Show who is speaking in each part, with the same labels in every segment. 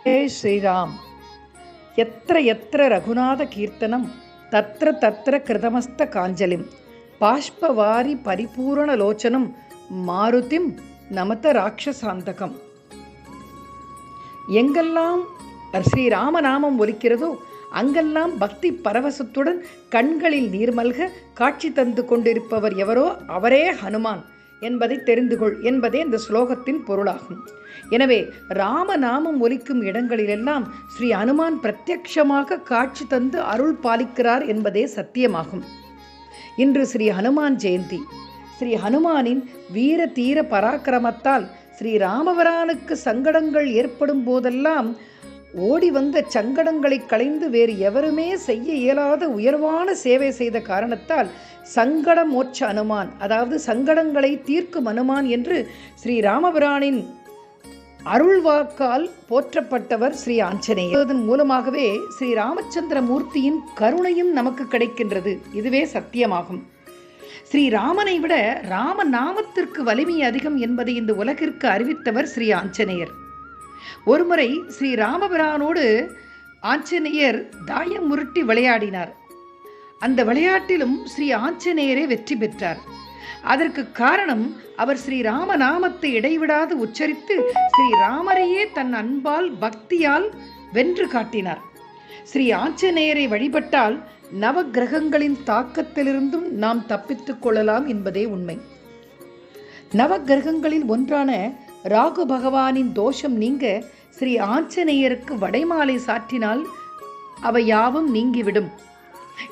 Speaker 1: ஸ்ரீராம். எத்திர எத்திர ரகுநாத கீர்த்தனம் தத்திர தத்திர கிருதமஸ்த காஞ்சலிம் பாஷ்பவாரி பரிபூரணலோச்சனம் மாருதிம் நமத ராட்சசாந்தகம். எங்கெல்லாம் ஸ்ரீராமநாமம் ஒலிக்கிறதோ அங்கெல்லாம் பக்தி பரவசத்துடன் கண்களில் நீர்மல்க காட்சி தந்து கொண்டிருப்பவர் எவரோ அவரே ஹனுமான் என்பதை தெரிந்து கொள் என்பதே இந்த ஸ்லோகத்தின் பொருளாகும். எனவே ராமநாமம் ஒலிக்கும் இடங்களிலெல்லாம் ஸ்ரீ ஹனுமான் பிரத்யக்ஷமாக காட்சி தந்து அருள் பாலிக்கிறார் என்பதே சத்தியமாகும். இன்று ஸ்ரீ ஹனுமான் ஜெயந்தி. ஸ்ரீ ஹனுமானின் வீர தீர பராக்கிரமத்தால் ஸ்ரீ ராமபிரானுக்கு சங்கடங்கள் ஏற்படும் போதெல்லாம் ஓடி வந்த சங்கடங்களை களைந்து வேறு எவருமே செய்ய இயலாத உயர்வான சேவை செய்த காரணத்தால் சங்கட மோட்ச அனுமான், அதாவது சங்கடங்களை தீர்க்கும் அனுமான் என்று ஸ்ரீ ராமபிரானின் அருள்வாக்கால் போற்றப்பட்டவர் ஸ்ரீ ஆஞ்சநேயர். இதன் மூலமாகவே ஸ்ரீ ராமச்சந்திர மூர்த்தியின் கருணையும் நமக்கு கிடைக்கின்றது. இதுவே சத்தியமாகும். ஸ்ரீ ராமனை விட ராம நாமத்திற்கு வலிமை அதிகம் என்பதை இந்த உலகிற்கு அறிவித்தவர் ஸ்ரீ ஆஞ்சநேயர். ஒருமுறை ஸ்ரீ ராமபிரானோடு ஆஞ்சநேயர் தாயம் உருட்டி விளையாடினார். அந்த விளையாட்டிலும் ஸ்ரீ ஆஞ்சநேயரே வெற்றி பெற்றார். அதற்கு காரணம் அவர் ஸ்ரீ ராமநாமத்தை இடைவிடாது உச்சரித்து ஸ்ரீ ராமரையே தன் அன்பால் பக்தியால் வென்று காட்டினார். ஸ்ரீ ஆஞ்சநேயரை வழிபட்டால் நவ கிரகங்களின் தாக்கத்திலிருந்தும் நாம் தப்பித்துக் கொள்ளலாம் என்பதே உண்மை. நவ கிரகங்களில் ஒன்றான ராகு பகவானின் தோஷம் நீங்க ஸ்ரீ ஆஞ்சநேயருக்கு வடைமாலை சாற்றினால் அவை யாவும் நீங்கிவிடும்.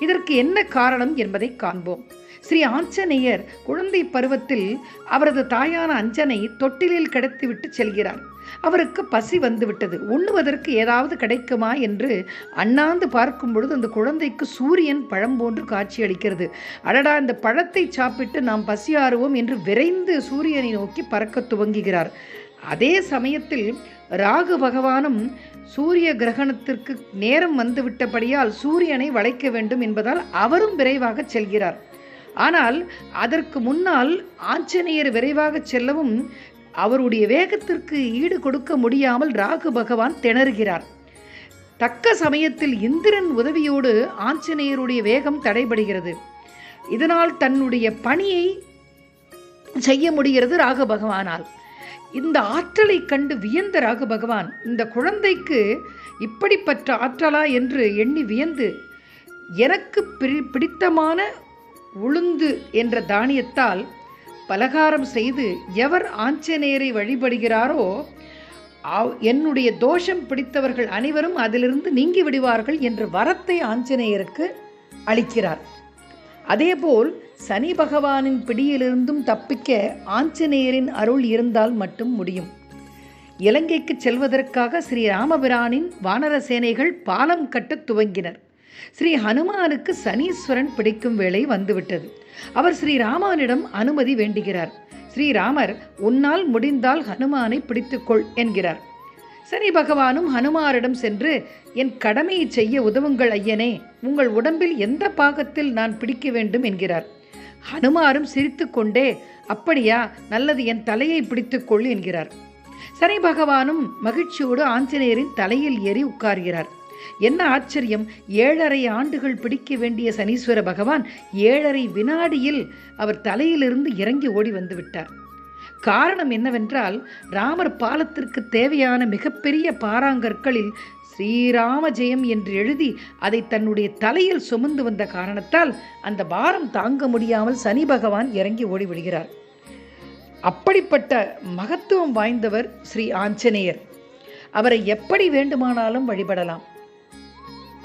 Speaker 1: இதற்கு என்ன காரணம் என்பதை காண்போம். ஸ்ரீ ஆஞ்சநேயர் குழந்தை பருவத்தில் அவரது தாயான அஞ்சனை தொட்டிலில் கிடத்திவிட்டு செல்கிறார். அவருக்கு பசி வந்துவிட்டது. உண்ணுவதற்கு ஏதாவது கிடைக்குமா என்று அண்ணாந்து பார்க்கும் பொழுது அந்த குழந்தைக்கு சூரியன் பழம் போன்று காட்சி அளிக்கிறது. அடடா, இந்த பழத்தை சாப்பிட்டு நாம் பசியாறுவோம் என்று விரைந்து சூரியனை நோக்கி பறக்க துவங்குகிறார். அதே சமயத்தில் ராகு பகவானும் சூரிய கிரகணத்திற்கு நேரம் வந்துவிட்டபடியால் சூரியனை வளைக்க வேண்டும் என்பதால் அவரும் விரைவாக செல்கிறார். ஆனால் அதற்கு முன்னால் ஆஞ்சநேயர் விரைவாக செல்லவும் அவருடைய வேகத்திற்கு ஈடு கொடுக்க முடியாமல் ராகு பகவான் திணறுகிறார். தக்க சமயத்தில் இந்திரன் உதவியோடு ஆஞ்சநேயருடைய வேகம் தடைபடுகிறது. இதனால் தன்னுடைய பணியை செய்ய முடிகிறது ராகு பகவானால். இந்த ஆற்றலை கண்டு வியந்த ராகு பகவான் இந்த குழந்தைக்கு இப்படிப்பட்ட ஆற்றலா என்று எண்ணி வியந்து, எனக்கு பிடித்தமான உளுந்து என்ற தானியத்தால் பலகாரம் செய்து எவர் ஆஞ்சநேயரை வழிபடுகிறாரோ என்னுடைய தோஷம் பிடித்தவர்கள் அனைவரும் அதிலிருந்து நீங்கி விடுவார்கள் என்ற வரத்தை ஆஞ்சநேயருக்கு அளிக்கிறார். அதேபோல் சனி பகவானின் பிடியிலிருந்தும் தப்பிக்க ஆஞ்சநேயரின் அருள் இருந்தால் மட்டும் முடியும். இலங்கைக்கு செல்வதற்காக ஸ்ரீ ராமபிரானின் வானர சேனைகள் பாலம் கட்ட துவங்கினர். ஸ்ரீ ஹனுமானுக்கு சனீஸ்வரன் பிடிக்கும் வேளை வந்துவிட்டது. அவர் ஸ்ரீ ராமனிடம் அனுமதி வேண்டுகிறார். ஸ்ரீராமர், உன்னால் முடிந்தால் ஹனுமானை பிடித்துக்கொள் என்கிறார். சனி பகவானும் ஹனுமாரிடம் சென்று, என் கடமையை செய்ய உதவுங்கள் ஐயனே, உங்கள் உடம்பில் எந்த பாகத்தில் நான் பிடிக்க வேண்டும் என்கிறார். ஹனுமாரும் சிரித்து கொண்டே, அப்படியா, நல்லது, என் தலையை பிடித்துக்கொள் என்கிறார். சனி பகவானும் மகிழ்ச்சியோடு ஆஞ்சநேயரின் தலையில் ஏறி உட்கார்கிறார். என்ன ஆச்சரியம்! 7.5 ஆண்டுகள் பிடிக்க வேண்டிய சனீஸ்வர பகவான் 7.5 வினாடியில் அவர் தலையிலிருந்து இறங்கி ஓடி வந்து விட்டார். காரணம் என்னவென்றால், ராமர் பாலத்திற்கு தேவையான மிகப்பெரிய பாறாங்கற்களில் ஸ்ரீராம ஜெயம் என்று எழுதி அதை தன்னுடைய தலையில் சுமந்து வந்த காரணத்தால் அந்த பாரம் தாங்க முடியாமல் சனி பகவான் இறங்கி ஓடிவிடுகிறார். அப்படிப்பட்ட மகத்துவம் வாய்ந்தவர் ஸ்ரீ ஆஞ்சநேயர். அவரை எப்படி வேண்டுமானாலும் வழிபடலாம்.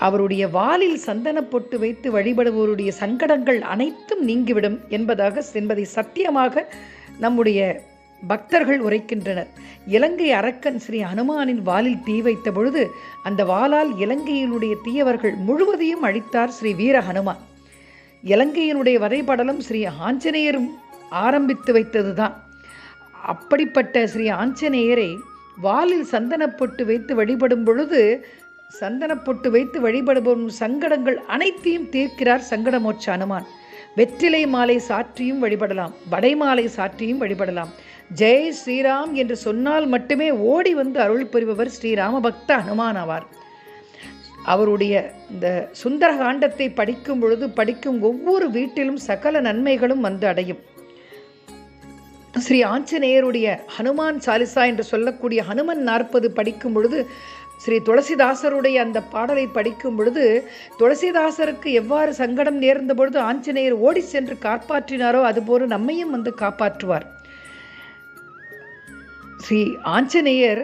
Speaker 1: அவருடைய வாலில் சந்தன பொட்டு வைத்து வழிபடுவோருடைய சங்கடங்கள் அனைத்தும் நீங்கிவிடும் என்பதை சத்தியமாக நம்முடைய பக்தர்கள் உரைக்கின்றனர். இலங்கை அரக்கன் ஸ்ரீ ஹனுமானின் வாலில் தீ வைத்த பொழுது அந்த வாளால் இலங்கையினுடைய தீயவர்கள் முழுவதையும் அழித்தார் ஸ்ரீ வீர ஹனுமான். இலங்கையினுடைய வதைபடலம் ஸ்ரீ ஆஞ்சநேயரும் ஆரம்பித்து வைத்ததுதான். அப்படிப்பட்ட ஸ்ரீ ஆஞ்சநேயரை வாலில் சந்தனப்பொட்டு வைத்து வழிபடும் பொழுது சந்தனப்பொட்டு வைத்து வழிபடுபவன் சங்கடங்கள் அனைத்தையும் தீர்க்கிறார் சங்கடமோட்ச அனுமான். வெற்றிலை மாலை சாற்றியும் வழிபடலாம், வடைமாலை சாற்றியும் வழிபடலாம். ஜெய் ஸ்ரீராம் என்று சொன்னால் மட்டுமே ஓடி வந்து அருள் புரிபவர் ஸ்ரீராம பக்த ஹனுமான் ஆவார். அவருடைய இந்த சுந்தர காண்டத்தை படிக்கும் ஒவ்வொரு வீட்டிலும் சகல நன்மைகளும் வந்து அடையும். ஸ்ரீ ஆஞ்சநேயருடைய ஹனுமான் சாலிசா என்று சொல்லக்கூடிய ஹனுமன் 40 படிக்கும் பொழுது, ஸ்ரீ துளசிதாசருடைய அந்த பாடலை படிக்கும் பொழுது, துளசிதாசருக்கு எவ்வாறு சங்கடம் நேர்ந்த பொழுது ஆஞ்சநேயர் ஓடி சென்று காப்பாற்றினாரோ அதுபோல நம்மையும் வந்து காப்பாற்றுவார். ஸ்ரீ ஆஞ்சநேயர்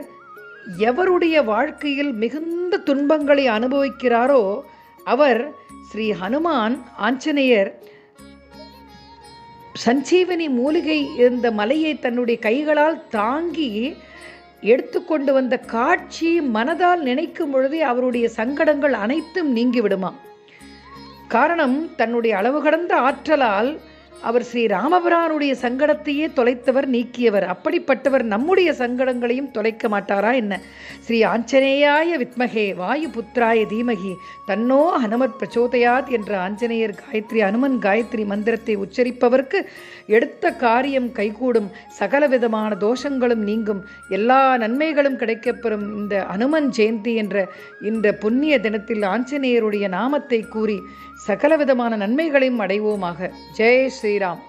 Speaker 1: எவருடைய வாழ்க்கையில் மிகுந்த துன்பங்களை அனுபவிக்கிறாரோ அவர் ஸ்ரீ ஹனுமான் ஆஞ்சநேயர் சஞ்சீவனி மூலிகை இருந்த மலையை தன்னுடைய கைகளால் தாங்கி எடுத்துக்கொண்டு வந்த காட்சி மனதால் நினைக்கும் பொழுதே அவருடைய சங்கடங்கள் அனைத்தும் நீங்கிவிடுமா. காரணம், தன்னுடைய அளவு கடந்த ஆற்றலால் அவர் ஸ்ரீ ராமபிரானுடைய சங்கடத்தையே தொலைத்தவர், நீக்கியவர். அப்படிப்பட்டவர் நம்முடைய சங்கடங்களையும் தொலைக்க மாட்டாரா என்ன? ஸ்ரீ ஆஞ்சநேயாய வித்மகே வாயு புத்திராய தீமகி தன்னோ ஹனுமத் பிரச்சோதயாத் என்ற ஆஞ்சநேயர் காயத்ரி அனுமன் காயத்ரி மந்திரத்தை உச்சரிப்பவருக்கு எடுத்த காரியம் கைகூடும், சகலவிதமான தோஷங்களும் நீங்கும், எல்லா நன்மைகளும் கிடைக்கப்பெறும். இந்த அனுமன் ஜெயந்தி என்ற இந்த புண்ணிய தினத்தில் ஆஞ்சநேயருடைய நாமத்தை கூறி சகலவிதமான நன்மைகளையும் அடைவோமாக. ஜெய் ஸ்ரீராம்.